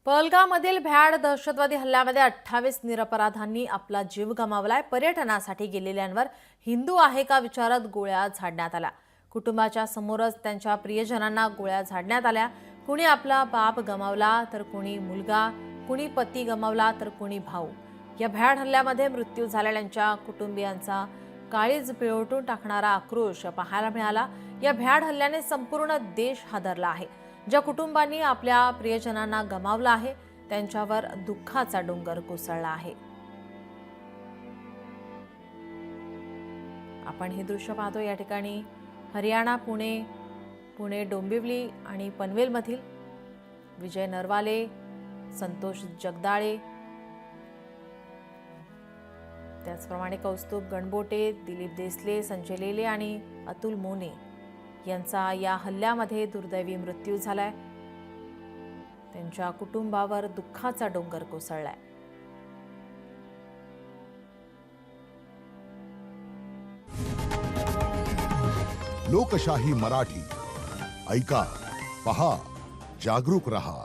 पहलगाममधील भ्याड दहशतवादी हल्ल्यामध्ये 28 निरपराधांनी आपला जीव गमावलाय। पर्यटनासाठी गेलेल्यांवर हिंदू आहे का विचारत गोळ्या झाडण्यात आल्या। कुटुंबाच्या समोरच त्यांच्या प्रियजनांना गोळ्या झाडण्यात आल्या। कुणी आपला बाप गमावला तर कुणी मुलगा, कुणी पती गमावला तर कुणी भाऊ। या भ्याड हल्ल्यामध्ये मृत्यू झालेल्यांच्या कुटुंबियांचा काळीज पिळवटून टाकणारा आक्रोश पाहायला मिळाला। या भ्याड हल्ल्याने संपूर्ण देश हादरला आहे। ज्या कुटुंबांनी आपल्या प्रियजनांना गमावलं आहे त्यांच्यावर दुःखाचा डोंगर कोसळला आहे। आपण हे दृश्य पाहतो। या ठिकाणी हरियाणा, पुणे डोंबिवली आणि पनवेल मधील विजय नरवाले, संतोष जगदाळे, त्याचप्रमाणे कौस्तुभ गणबोटे, दिलीप देसले, संजय लेले आणि अतुल मोने यांचा या हल्ल्यामध्ये दुर्दैवी मृत्यू झालाय। त्यांच्या कुटुंबावर दुःखाचा डोंगर कोसळलाय। लोकशाही मराठी ऐका, पहा, जागरूक रहा।